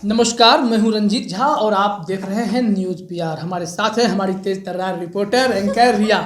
नमस्कार, मैं हूं रंजीत झा और आप देख रहे हैं न्यूज़ पीआर। हमारे साथ है हमारी तेज तर्रार रिपोर्टर एंकर रिया।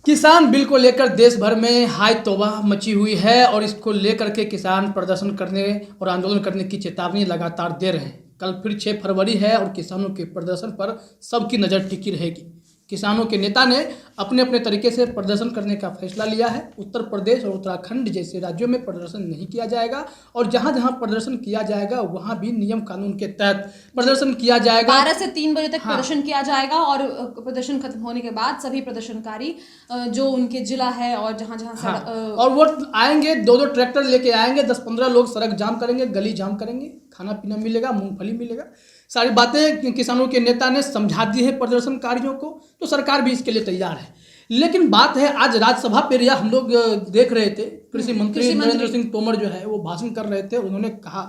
किसान बिल को लेकर देश भर में हाई तौबा मची हुई है और इसको लेकर के किसान प्रदर्शन करने और आंदोलन करने की चेतावनी लगातार दे रहे हैं। कल फिर 6 फरवरी है और किसानों के प्रदर्शन पर सबकी नज़र टिकी रहेगी। किसानों के नेता ने अपने अपने तरीके से प्रदर्शन करने का फैसला लिया है। उत्तर प्रदेश और उत्तराखंड जैसे राज्यों में प्रदर्शन नहीं किया जाएगा और जहां जहां प्रदर्शन किया जाएगा वहां भी नियम कानून के तहत प्रदर्शन किया जाएगा। 12 से 3 बजे तक प्रदर्शन किया जाएगा और प्रदर्शन खत्म होने के बाद सभी प्रदर्शनकारी जो उनके जिला है और जहां जहां और वो आएंगे, 2-2 ट्रैक्टर लेके आएंगे, 10-15 लोग सड़क जाम करेंगे, गली जाम करेंगे, खाना पीना मिलेगा, मूंगफली मिलेगा। सारी बातें किसानों के नेता ने समझा दी है प्रदर्शनकारियों को, तो सरकार भी इसके लिए तैयार है। लेकिन बात है, आज राज्यसभा पे रिया हम लोग देख रहे थे, कृषि मंत्री नरेंद्र सिंह तोमर जो है वो भाषण कर रहे थे। उन्होंने कहा,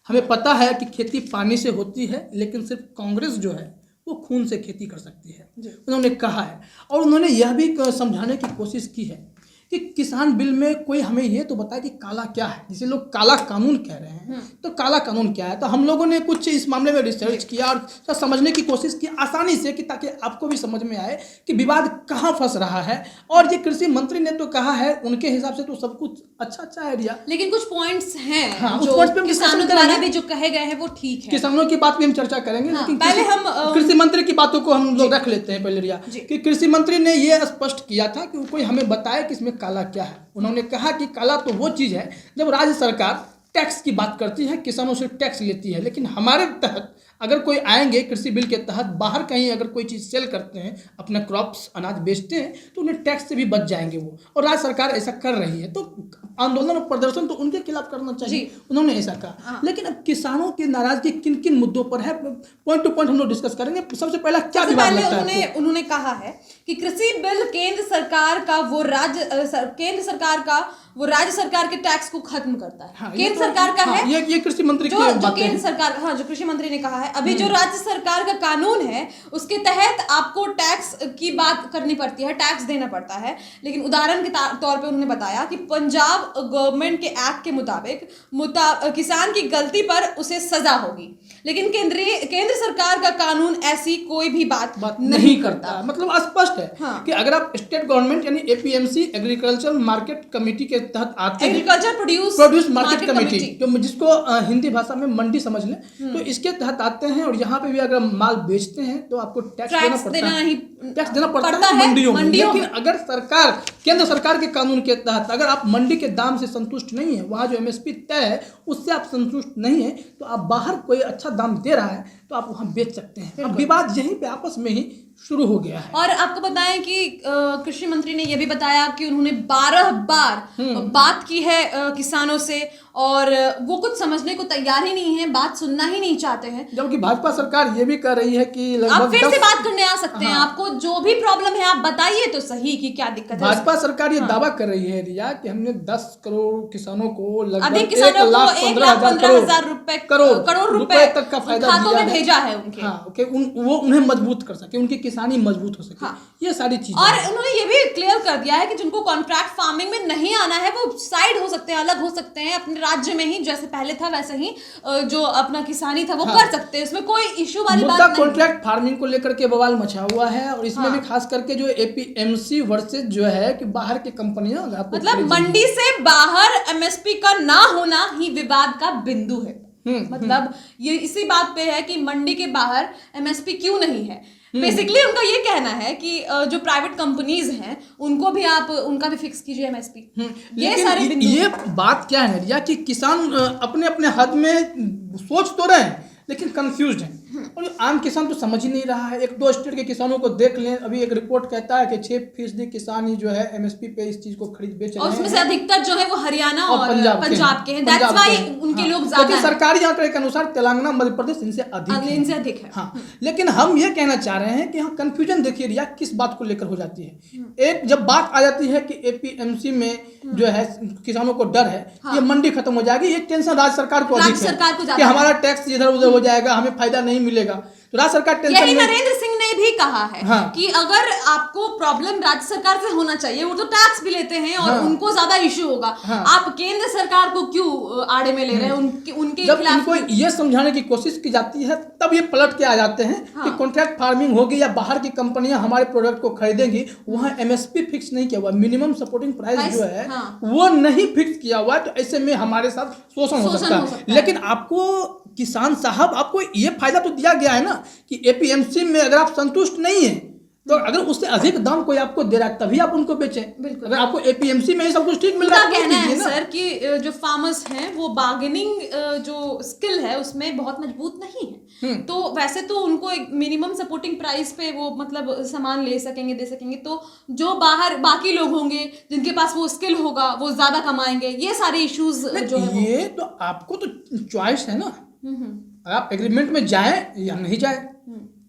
हमें पता है कि खेती पानी से होती है, लेकिन सिर्फ कांग्रेस जो है वो खून से खेती कर सकती है, उन्होंने कहा है। और उन्होंने यह भी समझाने की कोशिश की है कि किसान बिल में कोई हमें ये तो बताए कि काला क्या है। जिसे लोग काला कानून कह रहे हैं, तो काला कानून क्या है। तो हम लोगों ने कुछ इस मामले में रिसर्च किया और समझने की कोशिश की आसानी से, कि ताकि आपको भी समझ में आए कि विवाद कहाँ फंस रहा है। और ये कृषि मंत्री ने तो कहा है, उनके हिसाब से तो सब कुछ अच्छा है रिया, लेकिन कुछ पॉइंट्स हैं जो किसानों द्वारा भी जो कहे गए हैं वो ठीक है। किसानों की बात में हम चर्चा करेंगे, लेकिन पहले हम कृषि मंत्री की बातों को हम लोग रख लेते हैं पहले रिया। कि कृषि मंत्री ने ये स्पष्ट किया था कि कोई हमें बताए कि इसमें काला क्या है। उन्होंने कहा कि काला तो वो चीज़ है जब राज्य सरकार टैक्स की बात करती है, किसानों से टैक्स लेती है। लेकिन हमारे तहत अगर कोई आएंगे कृषि बिल के तहत, बाहर कहीं अगर कोई चीज़ सेल करते हैं, अपना क्रॉप्स अनाज बेचते हैं, तो उन्हें टैक्स से भी बच जाएंगे वो। और राज्य सरकार ऐसा कर रही है, तो आंदोलन और प्रदर्शन तो उनके खिलाफ करना चाहिए, उन्होंने ऐसा कहा। लेकिन अब किसानों की नाराजगी किन किन मुद्दों पर है, पॉइंट टू पॉइंट हम लोग डिस्कस करेंगे। सबसे पहला क्या विवाद लगता है? उन्होंने कहा है कि कृषि बिल केंद्र सरकार का वो राज्य सरकार के टैक्स को खत्म करता है। केंद्र सरकार का है ये कृषि मंत्री जो केंद्र सरकार, जो कृषि मंत्री ने कहा है। अभी जो राज्य सरकार का कानून है उसके तहत आपको टैक्स की बात करनी पड़ती है, टैक्स देना पड़ता है। लेकिन उदाहरण के तौर पे उन्होंने बताया कि पंजाब गवर्नमेंट के एक्ट के मुताबिक किसान की गलती पर उसे सजा होगी, लेकिन केंद्र सरकार का कानून ऐसी कोई भी बात नहीं करता। मतलब स्पष्ट है कि अगर आप स्टेट गवर्नमेंट यानी एपीएमसी एग्रीकल्चर मार्केट कमेटी के तहत आते हैं, एग्रीकल्चर प्रोड्यूस मार्केट कमेटी, जो जिसको हिंदी भाषा में मंडी समझ लें, तो इसके तहत आते हैं। और यहाँ पे भी अगर माल बेचते हैं तो आपको टैक्स देना पड़ता है मंडियों में। लेकिन अगर केंद्र सरकार के कानून के तहत अगर आप मंडी के दाम से संतुष्ट नहीं है, वहाँ जो एमएसपी तय है उससे आप संतुष्ट नहीं है, तो आप बाहर कोई अच्छा दाम दे रहा है तो आप वहाँ बेच सकते हैं। अब विवाद यहीं पे आपस में ही शुरू हो गया है। और आपको बताएं कि कृषि मंत्री ने यह भी बताया कि उन्होंने 12 बार बात की है किसानों से, और वो कुछ समझने को तैयार ही नहीं है, बात सुनना ही नहीं चाहते हैं। जबकि भाजपा सरकार ये भी कर रही है कि आप फिर से बात करने आ सकते हैं, आपको जो भी प्रॉब्लम है आप बताइए तो सही कि क्या दिक्कत है। भाजपा सरकार ये दावा कर रही है रिया कि हमने 10 करोड़ किसानों को लगभग 1,15,000 रुपए करोड़ रुपए तक का फायदा खातों में भेजा है उनके। वो उन्हें मजबूत कर सके, उनकी किसानी मजबूत हो सके। ये सारी चीजें, और उन्होंने ये भी क्लियर कर दिया है कि जिनको कॉन्ट्रैक्ट फार्मिंग में नहीं आना है वो साइड हो सकते हैं, अलग हो सकते हैं, अपने राज्य में ही जैसे पहले था वैसे ही जो अपना किसानी था वो कर सकते हैं। इसमें कोई इशू वाली बात नहीं। कॉन्ट्रैक्ट फार्मिंग को लेकर के बवाल मचा हुआ है, और इसमें भी खास करके जो एपीएमसी वर्सेस जो है कि बाहर की कंपनियां, मतलब मंडी से बाहर एमएसपी का ना होना ही विवाद का बिंदु है। मतलब ये इसी बात पे है कि मंडी के बाहर एमएसपी क्यों नहीं है। बेसिकली उनका ये कहना है कि जो प्राइवेट कंपनीज हैं उनको भी आप उनका भी फिक्स कीजिए एमएसपी। ये सारे बिंदु। ये बात क्या है रिया कि किसान अपने अपने हद में सोच तो रहे हैं, लेकिन कंफ्यूज्ड हैं। और आम किसान तो समझ ही नहीं रहा है। 1-2 स्टेट के किसानों को देख लें, अभी एक रिपोर्ट कहता है कि 6% किसान ही जो है एमएसपी पे इस चीज को खरीद बेच रहे हैं, और उसमें से अधिकतर जो है वो हरियाणा और पंजाब के हैं। दैट्स व्हाई उनके लोग ज्यादा हैं। सरकारी आंकड़े के अनुसार तेलंगाना मध्य प्रदेश इनसे अधिक है। हाँ, लेकिन हम ये कहना चाह रहे हैं कि यहाँ कंफ्यूजन देखिए रिया किस बात को लेकर हो जाती है। एक जब बात आ जाती है कि एपीएमसी में जो है किसानों को डर है कि मंडी खत्म हो जाएगी, ये टेंशन राज्य सरकार को अधिक है कि हमारा टैक्स इधर उधर हो जाएगा, हमें फायदा नहीं मिलेगा। तो राज्य सरकार टेंशन यही नरेंद्र सिंह ने भी कहा है हाँ। कि अगर आपको प्रॉब्लम राज्य सरकार से होना चाहिए, वो तो टैक्स भी लेते हैं और हाँ। उनको ज्यादा इश्यू होगा, हाँ। आप केंद्र सरकार को क्यों आड़े में ले रहे हैं? उनके जब खिलाफ इनको ये समझाने की कोशिश की जाती है तब ये पलट के आ जाते हैं कि कॉन्ट्रैक्ट फार्मिंग होगी या बाहर की कंपनियां हमारे प्रोडक्ट को खरीदेंगी, वहाँ एमएसपी फिक्स नहीं किया हुआ, मिनिमम सपोर्टिंग प्राइस जो है वो नहीं फिक्स किया हुआ, तो ऐसे में हमारे साथ शोषण हो सकता है। लेकिन आपको किसान साहब, आपको ये फायदा तो दिया गया है ना कि एपीएमसी में अगर आप संतुष्ट नहीं है तो अगर उससे अधिक दाम कोई आपको दे रहा है तभी आप उनको बेचें। अगर आपको एपीएमसी में ही सब कुछ ठीक मिल रहा है, कहना है सर कि जो फार्मर्स हैं वो बार्गेनिंग जो स्किल है उसमें बहुत मजबूत नहीं है, तो वैसे तो उनको एक मिनिमम सपोर्टिंग प्राइस पे वो मतलब सामान ले सकेंगे, दे सकेंगे, तो जो बाहर बाकी लोग होंगे जिनके पास वो स्किल होगा वो ज्यादा कमाएंगे। ये सारे इश्यूज जो है ये तो आपको तो चॉइस है ना, आप एग्रीमेंट में जाए या नहीं जाए,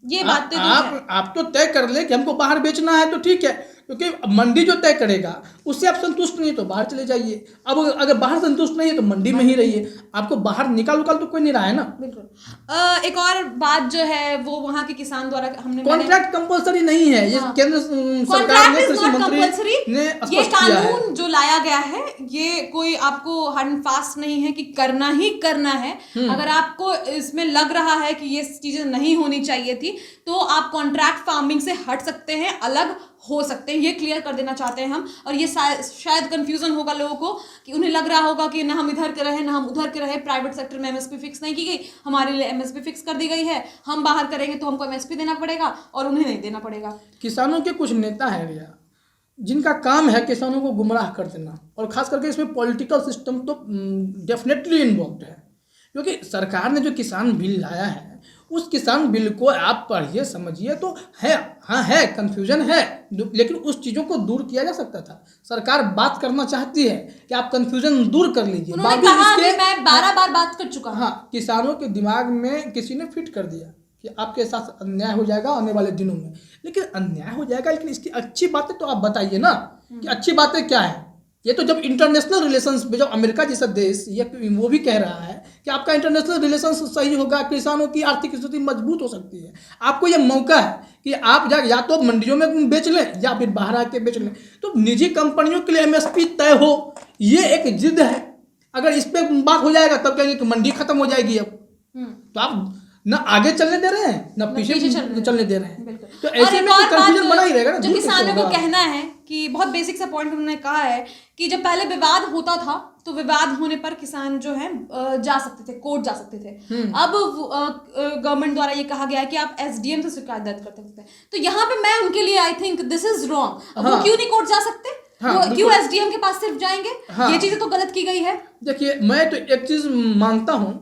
ये बातें आप तो तय कर ले कि हमको बाहर बेचना है तो ठीक है, क्योंकि मंडी जो तय करेगा उससे आप संतुष्ट नहीं तो बाहर चले जाइए। अब अगर बाहर संतुष्ट नहीं है तो मंडी में ही रहिए, आपको बाहर निकाल तो कोई नहीं रहा है ना। बिल्कुल। एक और बात जो है वो वहाँ के किसान द्वारा हमने कॉन्ट्रैक्ट कंपलसरी नहीं है, ये केंद्र सरकार ने, कृषि मंत्री ने स्पष्ट ये किया है। कानून जो लाया गया है ये कोई आपको हार्ड एंड फास्ट नहीं है कि करना ही करना है। अगर आपको इसमें लग रहा है कि ये चीजें नहीं होनी चाहिए थी तो आप कॉन्ट्रैक्ट फार्मिंग से हट सकते हैं, अलग हो सकते हैं, ये क्लियर कर देना चाहते हैं हम। और ये शायद कंफ्यूजन होगा लोगों को कि उन्हें लग रहा होगा कि ना हम इधर के रहे ना हम उधर के रहे, प्राइवेट सेक्टर में एमएसपी फिक्स नहीं की गई, हमारे लिए एमएसपी फिक्स कर दी गई है, हम बाहर करेंगे तो हमको एमएसपी देना पड़ेगा और उन्हें नहीं देना पड़ेगा। किसानों के कुछ नेता हैं भैया जिनका काम है किसानों को गुमराह कर देना, और खास करके इसमें पॉलिटिकल सिस्टम तो डेफिनेटली इन्वॉल्व है, क्योंकि सरकार ने जो किसान बिल लाया है उस किसान बिल को आप पढ़िए समझिए तो है, हाँ है, कंफ्यूजन है, लेकिन उस चीज़ों को दूर किया जा सकता था। सरकार बात करना चाहती है कि आप कंफ्यूजन दूर कर लीजिए। उन्होंने कहा कि मैं 12 बार बात कर चुका हूं। हाँ, किसानों के दिमाग में किसी ने फिट कर दिया कि आपके साथ अन्याय हो जाएगा आने वाले दिनों में, लेकिन अन्याय हो जाएगा, लेकिन इसकी अच्छी बातें तो आप बताइए ना कि अच्छी बातें क्या है। ये तो जब इंटरनेशनल रिलेशंस में, जब अमेरिका जैसा देश ये वो भी कह रहा है कि आपका इंटरनेशनल रिलेशंस सही होगा, किसानों की आर्थिक स्थिति मजबूत हो सकती है, आपको ये मौका है कि आप या तो मंडियों में बेच लें या फिर बाहर आके बेच लें। तो निजी कंपनियों के लिए एमएसपी तय हो, ये एक जिद है। अगर इस पर बात हो जाएगा तब कहेंगे कि मंडी खत्म हो जाएगी। अब तो आप ना आगे चलने दे रहे हैं ना पीछे चलने दे रहे हैं, तो ऐसे में कंफ्यूजन बना ही रहेगा ना। जो किसानों को कहना है कि बहुत बेसिक सा पॉइंट उन्होंने कहा है कि जब पहले विवाद होता था तो विवाद होने पर किसान जो है जा सकते थे, कोर्ट जा सकते थे। अब गवर्नमेंट द्वारा ये कहा गया है कि आप एसडीएम से शिकायत दर्ज कर सकते हैं। तो यहाँ पे मैं उनके लिए I think this is wrong. वो क्यों नहीं कोर्ट जा सकते? वो क्यों एसडीएम के पास सिर्फ जाएंगे? ये चीजें तो गलत की गई है। देखिए, मैं तो एक चीज मानता हूँ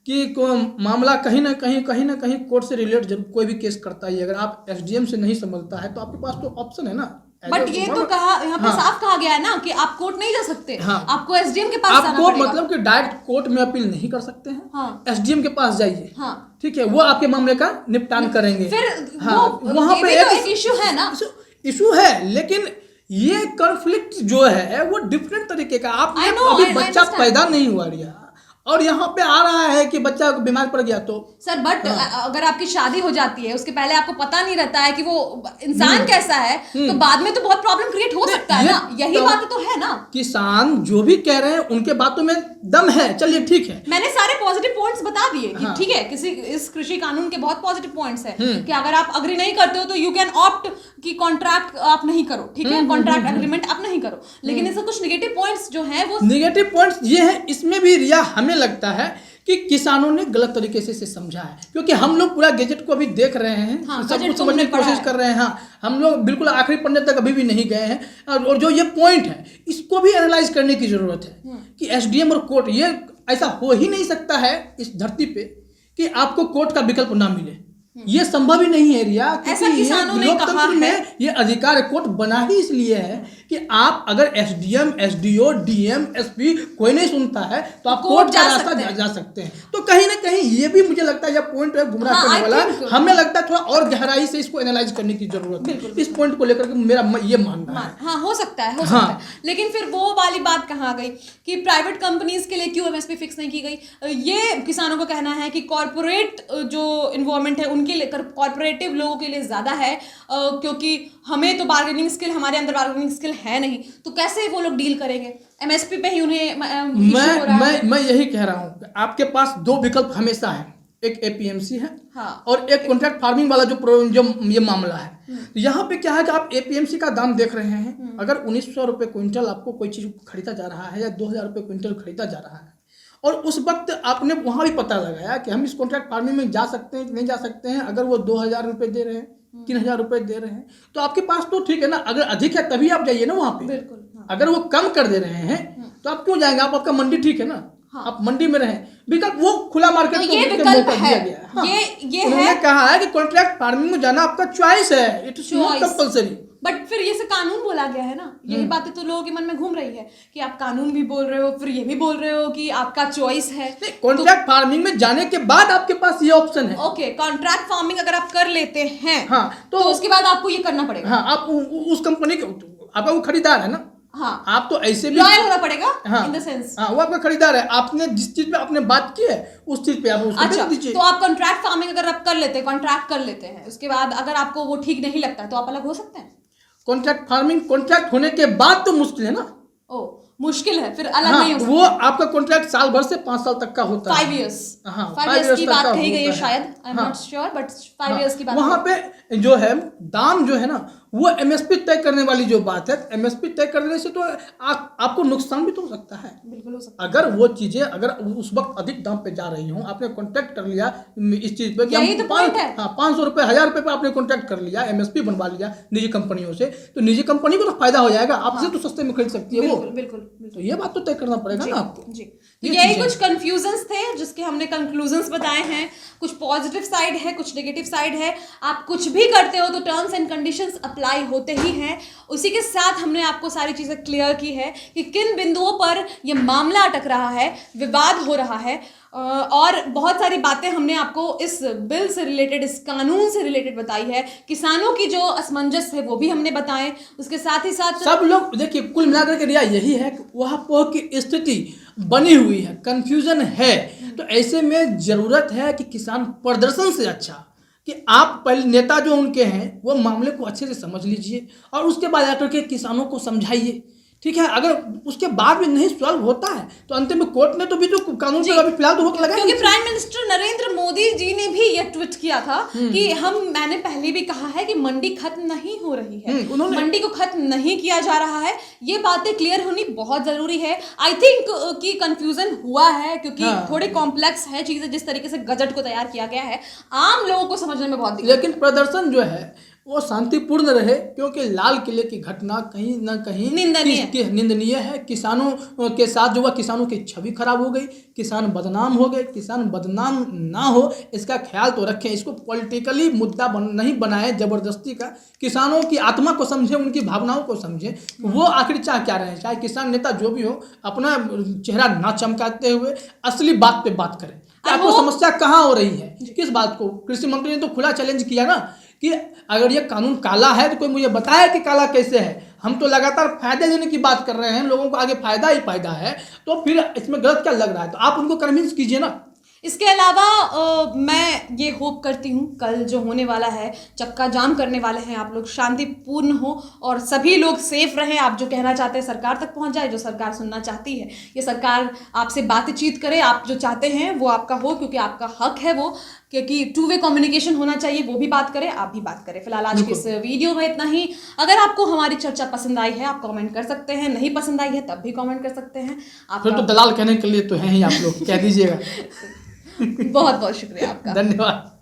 कि मामला कहीं ना कहीं कोर्ट से रिलेट जरूर कोई भी केस करता है। अगर आप एसडीएम से नहीं समझता है तो आपके पास तो ऑप्शन है ना। बट ये तो कहा यहाँ पे साफ कहा गया है ना कि आप कोर्ट नहीं जा सकते। आपको एसडीएम के पास जाना पड़ेगा। मतलब कि डायरेक्ट कोर्ट में अपील नहीं कर सकते हैं। एसडीएम के पास जाइए, ठीक है, वो आपके मामले का निपटान करेंगे। फिर वहाँ पे एक इशू है ना, इशू है, लेकिन ये कॉन्फ्लिक्ट जो है वो डिफरेंट तरीके का। आपने अभी बच्चा पैदा नहीं हुआ रिया और यहाँ पे आ रहा है कि बच्चा बीमार पड़ गया तो सर, बट अगर आपकी शादी हो जाती है उसके पहले आपको पता नहीं रहता है कि वो इंसान कैसा है, तो बाद में तो बहुत प्रॉब्लम क्रिएट हो सकता है ना। यही बात तो है ना। किसान जो भी कह रहे हैं उनके बातों में दम है, चलिए ठीक है। मैंने सारे पॉजिटिव पॉइंट्स बता दिए कि ठीक है, किसी इस कृषि कानून के बहुत पॉजिटिव पॉइंट्स है कि अगर आप अग्री नहीं करते हो तो यू कैन ऑप्ट कि कॉन्ट्रैक्ट आप नहीं करो, ठीक है, कॉन्ट्रैक्ट एग्रीमेंट आप नहीं करो। लेकिन इसमें कुछ नेगेटिव पॉइंट्स जो है वो नेगेटिव पॉइंट्स ये है, इसमें भी रिया हमें लगता है कि किसानों ने गलत तरीके से इसे समझा है, क्योंकि हम लोग पूरा गैजेट को अभी देख रहे हैं, सब कुछ समझने की कोशिश कर रहे हैं। हम लोग बिल्कुल आखिरी पन्ने तक अभी भी नहीं गए हैं, और जो ये पॉइंट है इसको भी एनालाइज करने की जरूरत है कि एसडीएम और कोर्ट, ये ऐसा हो ही नहीं सकता है इस धरती पे कि आपको कोर्ट का विकल्प ना मिले। ये संभव ही नहीं है रिया, ऐसा किसानों ने कहा है। ये अधिकार कोर्ट बना ही इसलिए है कि आप अगर एसडीएम, एसडीओ, डीएम, एसपी कोई नहीं सुनता है तो आप कोर्ट का रास्ता जा सकते हैं। तो कहीं ना कहीं ये भी मुझे लगता है यह पॉइंट है गुमराह करने वाला। हमें लगता है थोड़ा और गहराई से इसको एनालाइज करने की जरूरत है। इस पॉइंट को लेकर के मेरा ये मानना है। हाँ, हो सकता है। लेकिन फिर वो वाली बात कहाँ गई कि प्राइवेट कंपनीज के लिए क्यों एमएसपी फिक्स नहीं की गई? ये किसानों को कहना है कि कॉर्पोरेट जो इन्वॉल्वमेंट है उनके लिए कॉर्पोरेटिव लोगों के लिए ज़्यादा है, क्योंकि हमें तो बार्गेनिंग स्किल, हमारे अंदर बार्गेनिंग स्किल है नहीं, तो कैसे वो लोग डील करेंगे? एमएसपी पे ही उन्हें इश्यू हो रहा है। मैं यही कह रहा हूँ, आपके पास दो विकल्प हमेशा है, एक एपीएमसी है हाँ। और एक कॉन्ट्रैक्ट फार्मिंग वाला जो ये मामला है। तो यहाँ पे क्या है कि आप एपीएमसी का दाम देख रहे हैं, अगर 1900 रुपये क्विंटल आपको कोई चीज़ खरीदा जा रहा है या 2000 रुपये क्विंटल खरीदा जा रहा है, और उस वक्त आपने वहाँ भी पता लगाया कि हम इस कॉन्ट्रैक्ट फार्मिंग में जा सकते हैं कि नहीं जा सकते हैं, अगर वो 2000 रुपये दे रहे हैं, 3000 रुपये दे रहे हैं, तो आपके पास तो ठीक है ना, अगर अधिक है तभी आप जाइए ना वहाँ पे। बिल्कुल हाँ। अगर वो कम कर दे रहे हैं तो आप क्यों जाएंगे? आपका मंडी ठीक है ना, आप मंडी में रहें। विकल्प वो खुला मार्केट तो को ये मौका विकल्प दिया है, गया है। हाँ। ये उन्होंने है, कहा है कि कॉन्ट्रैक्ट फार्मिंग में जाना आपका चॉइस है, it is not compulsory. But फिर ये से कानून बोला गया है ना, यही बातें तो लोगों के मन में घूम रही है कि आप कानून भी बोल रहे हो, फिर ये भी बोल रहे हो कि आपका चॉइस है। कॉन्ट्रैक्ट फार्मिंग में जाने के बाद आपके पास ये ऑप्शन है। ओके, कॉन्ट्रैक्ट फार्मिंग अगर आप कर लेते हैं, हाँ, तो उसके बाद आपको ये करना पड़ेगा। हाँ, आप उस कंपनी के, आपका वो खरीदार है ना। हाँ, आप तो ऐसे भी लॉयल होना पड़ेगा। हाँ, इन द सेंस, हाँ, वो आपका खरीदार है। आपने जिस चीज पे आपने बात की है उस चीज पे आप उसको अच्छा, बेच दीजिए। तो आप कॉन्ट्रैक्ट फार्मिंग अगर आप कर लेते हैं, कॉन्ट्रैक्ट कर लेते हैं, उसके बाद अगर आपको वो ठीक नहीं लगता है तो आप अलग हो सकते हैं। कॉन्ट्रैक्ट फार्मिंग कॉन्ट्रैक्ट होने के बाद तो मुश्किल है ना। ओ, मुश्किल है, फिर अलग हाँ, नहीं हो सकता। वो आपका कॉन्ट्रैक्ट साल भर से 5 साल तक का होता है। 5 years, हाँ, 5 5 years की तक बात का कही गई है होता शायद, I am not sure, but 5 years की बात वहाँ पे जो है दाम जो है ना, वो एमएसपी तय करने वाली जो बात है, एमएसपी तय करने से तो आपको नुकसान भी तो हो सकता है। बिल्कुल हो सकता है। अगर वो चीजें अगर उस वक्त अधिक दाम पे जा रही हों, आपने कॉन्ट्रैक्ट कर लिया इस चीज पे, यही तो पॉइंट है। हाँ, 500 रुपये 1000 रुपये पे आपने कॉन्ट्रैक्ट कर लिया, एमएसपी बनवा लिया निजी कंपनियों से, तो निजी कंपनी को तो फायदा हो जाएगा, आपसे तो सस्ते में खरीद सकती है वो। बिल्कुल। तो ये बात तो तय करना पड़ेगा ना आपको जी, तो यही कुछ कंफ्यूजन्स थे जिसके हमने कंक्लूजन्स बताए हैं। कुछ पॉजिटिव साइड है, कुछ नेगेटिव साइड है। आप कुछ भी करते हो तो टर्म्स एंड कंडीशंस अप्लाई होते ही हैं। उसी के साथ हमने आपको सारी चीज़ें क्लियर की है कि किन बिंदुओं पर ये मामला अटक रहा है, विवाद हो रहा है, और बहुत सारी बातें हमने आपको इस बिल से रिलेटेड, इस कानून से रिलेटेड बताई है। किसानों की जो असमंजस है वो भी हमने बताए। उसके साथ ही साथ सब लोग देखिए, कुल मिलाकर के रिया यही है कि वहाँ पर की स्थिति बनी हुई है, कंफ्यूजन है। तो ऐसे में जरूरत है कि किसान प्रदर्शन से अच्छा कि आप पहले नेता जो उनके हैं वो मामले को अच्छे से समझ लीजिए और उसके बाद आकर के किसानों को समझाइए, ठीक है। अगर उसके बाद भी नहीं सॉल्व होता है तो अंतिम में कोर्ट ने तो भी तो कानून पे अभी फिलहाल तो रोक लगाई, क्योंकि प्राइम मिनिस्टर नरेंद्र मोदी जी ने भी ये ट्वीट किया था कि मैंने पहले भी कहा है कि मंडी खत्म नहीं हो रही है, मंडी को खत्म नहीं किया जा रहा है। ये बातें क्लियर होनी बहुत जरूरी है। आई थिंक कि कंफ्यूजन हुआ है क्योंकि थोड़ी कॉम्प्लेक्स है चीजें, जिस तरीके से गजट को तैयार किया गया है आम लोगों को समझने में बहुत दिक्कत। लेकिन प्रदर्शन जो है वो शांतिपूर्ण रहे, क्योंकि लाल किले की घटना कहीं ना कहीं निंदनीय है। किसानों के साथ जो हुआ, किसानों की छवि खराब हो गई, किसान बदनाम हो गए। किसान बदनाम ना हो इसका ख्याल तो रखें, इसको पॉलिटिकली मुद्दा नहीं बनाए जबरदस्ती का। किसानों की आत्मा को समझें, उनकी भावनाओं को समझें, वो आखिर चाह क्या रहे हैं। चाहे किसान नेता जो भी हो, अपना चेहरा ना चमकाते हुए असली बात पे बात करें। आपको समस्या कहाँ हो रही है, किस बात को। कृषि मंत्री ने तो खुला चैलेंज किया ना कि अगर ये कानून काला है तो कोई मुझे बताए कि काला कैसे है। हम तो लगातार फायदे लेने की बात कर रहे हैं, लोगों को आगे फायदा ही फायदा है, तो फिर इसमें गलत क्या लग रहा है। तो आप उनको कन्विंस कीजिए ना। इसके अलावा मैं ये होप करती हूँ कल जो होने वाला है, चक्का जाम करने वाले हैं आप लोग, शांतिपूर्ण हो और सभी लोग सेफ रहें। आप जो कहना चाहते हैं सरकार तक पहुँच जाए, जो सरकार सुनना चाहती है, ये सरकार आपसे बातचीत करे। आप जो चाहते हैं वो आपका हो, क्योंकि आपका हक है वो, क्योंकि 2 वे कम्युनिकेशन होना चाहिए। वो भी बात करें, आप भी बात करें। फिलहाल आज की इस वीडियो में इतना ही। अगर आपको हमारी चर्चा पसंद आई है आप कमेंट कर सकते हैं, नहीं पसंद आई है तब भी कमेंट कर सकते हैं। आप फिर तो दलाल कहने के लिए तो हैं ही आप लोग, कह दीजिएगा। बहुत बहुत शुक्रिया आपका, धन्यवाद।